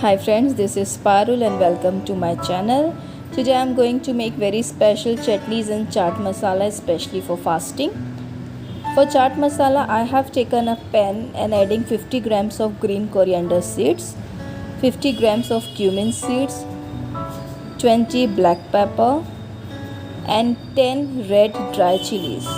Hi friends, this is Parul and welcome to my channel. Today I am going to make very special chutneys and chaat masala especially for fasting. For chaat masala I have taken a pan and adding 50 grams of green coriander seeds, 50 grams of cumin seeds, 20 black pepper and 10 red dry chilies.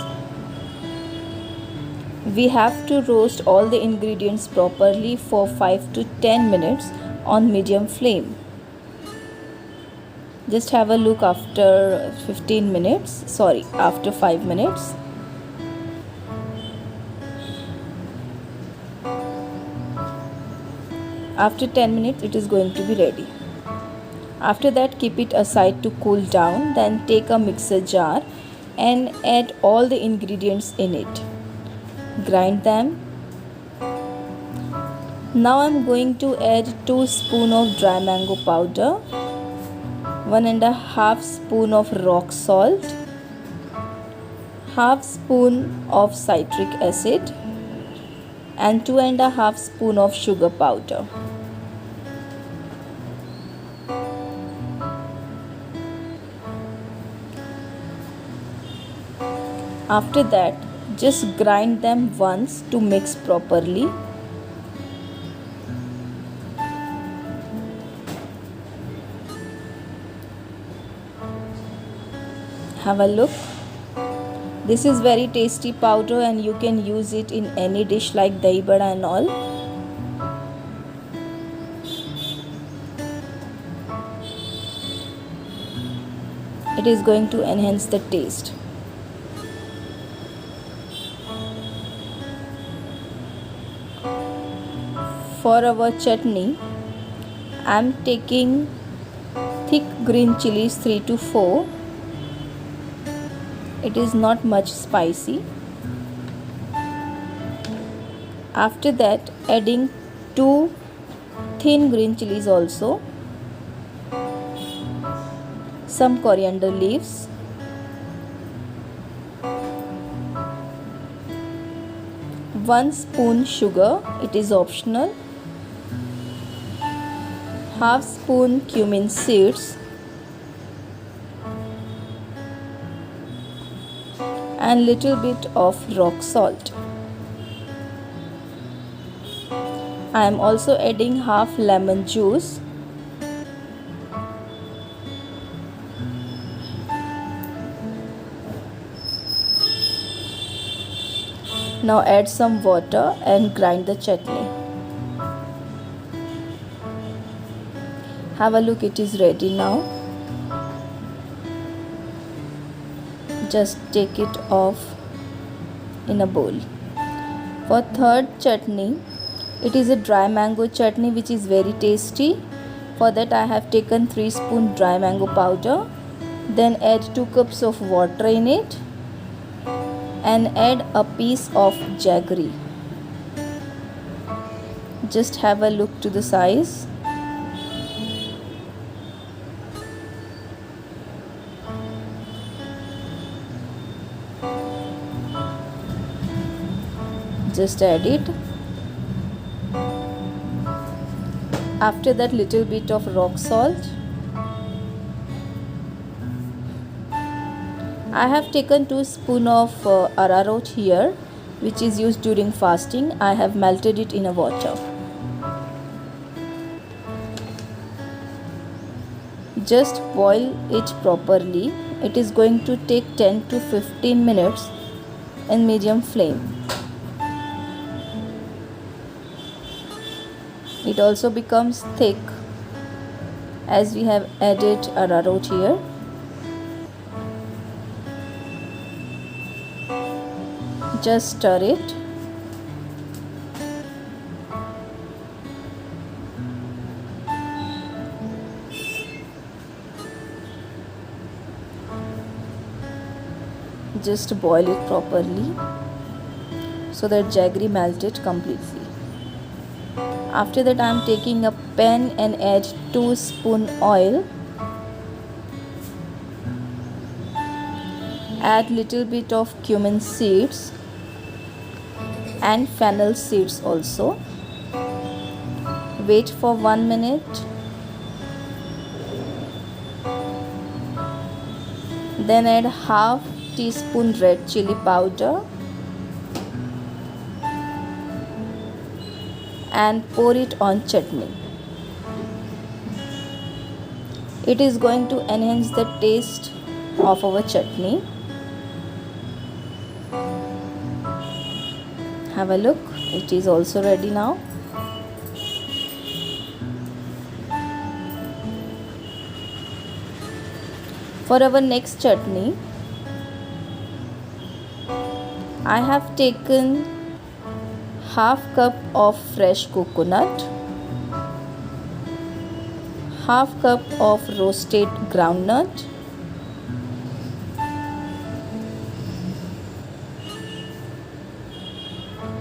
We have to roast all the ingredients properly for 5 to 10 minutes on medium flame. Just have a look after 5 minutes. After 10 minutes it is going to be ready. After that keep it aside to cool down, then take a mixer jar and add all the ingredients in it. Grind them. Now I am going to add 2 spoons of dry mango powder, 1.5 spoon of rock salt, half spoon of citric acid and 2.5 spoon of sugar powder. After that just grind them once to mix properly. Have a look. This is very tasty powder and you can use it in any dish like dahi bada and all. It is going to enhance the taste. For our chutney, I am taking thick green chilies 3 to 4. It is not much spicy. After that adding 2 thin green chilies also, some coriander leaves, one spoon sugar, it is optional, half spoon cumin seeds and little bit of rock salt. I am also adding half lemon juice. Now add some water and grind the chutney. Have a look, it is ready now. Just take it off in a bowl. For third chutney, it is a dry mango chutney which is very tasty. For that I have taken 3 spoon dry mango powder, then add 2 cups of water in it and add a piece of jaggery. Just have a look to the size. Just add it. After that little bit of rock salt. I have taken 2 spoon of arrowroot here which is used during fasting. I have melted it in a water. Just boil it properly. It is going to take 10 to 15 minutes in medium flame. It also becomes thick as we have added arrowroot here. Just stir it. Just boil it properly so that jaggery melted completely. After that I am taking a pan and add 2 spoon oil. Add little bit of cumin seeds and fennel seeds also. Wait for 1 minute. Then add half teaspoon red chili powder and pour it on chutney. It is going to enhance the taste of our chutney. Have a look, it is also ready now. For our next chutney, I have taken half cup of fresh coconut, half cup of roasted groundnut,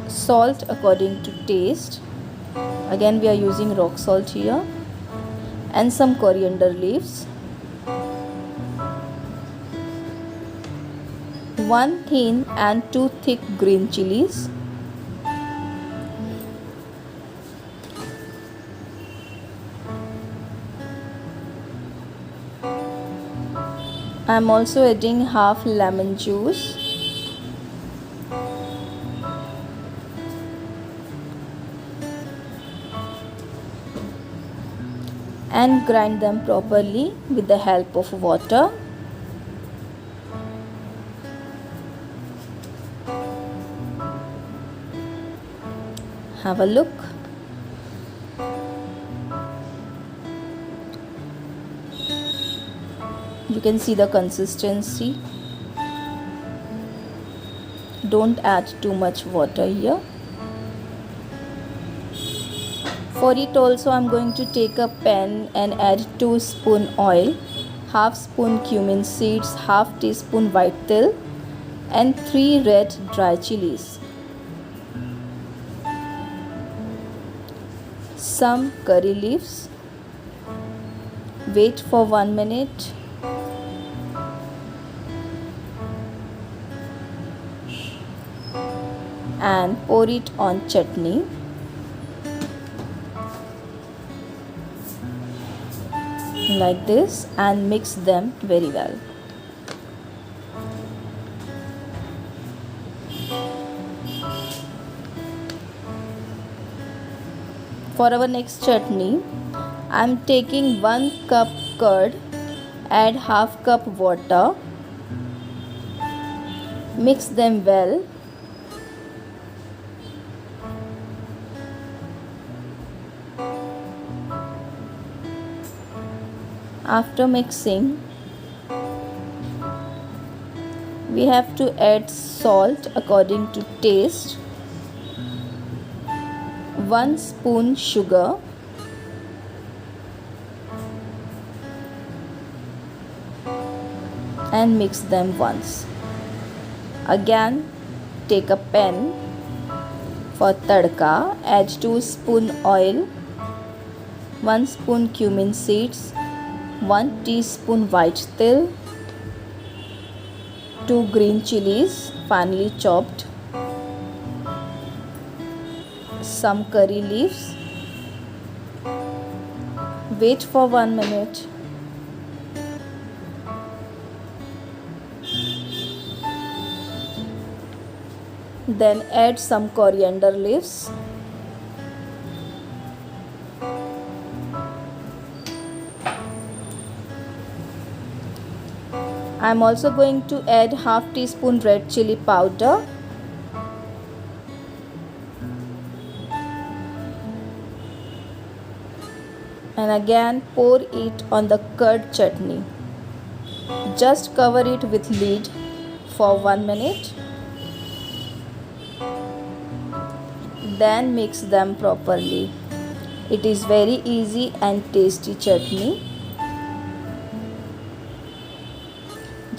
salt according to taste. Again we are using rock salt here, and some coriander leaves, 1 thin and 2 thick green chilies, I am also adding half lemon juice, and grind them properly with the help of water. Have a look. You can see the consistency. Don't add too much water here. For it also I am going to take a pan and add 2 spoon oil, half spoon cumin seeds, half teaspoon white till, and 3 red dry chilies, some curry leaves. Wait for 1 minute. And pour it on chutney. Like this, and mix them very well. For our next chutney, I am taking 1 cup curd, add half cup water, mix them well. After mixing, we have to add salt according to taste, 1 spoon sugar, and mix them once. Again, take a pan for tadka, add 2 spoon oil, 1 spoon cumin seeds, 1 teaspoon white till, 2 green chilies finely chopped, some curry leaves. Wait for 1 minute. Then add some coriander leaves. I am also going to add half teaspoon red chili powder, and again pour it on the curd chutney. Just cover it with lid for 1 minute. Then mix them properly. It is very easy and tasty chutney.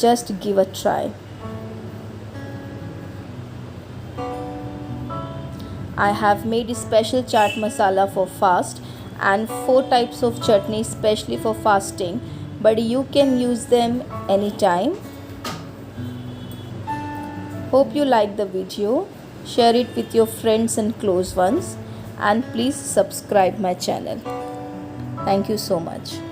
Just give a try. I have made a special chaat masala for fast and 4 types of chutney specially for fasting, but you can use them anytime. Hope you like the video. Share it with your friends and close ones, and please subscribe my channel. Thank you so much.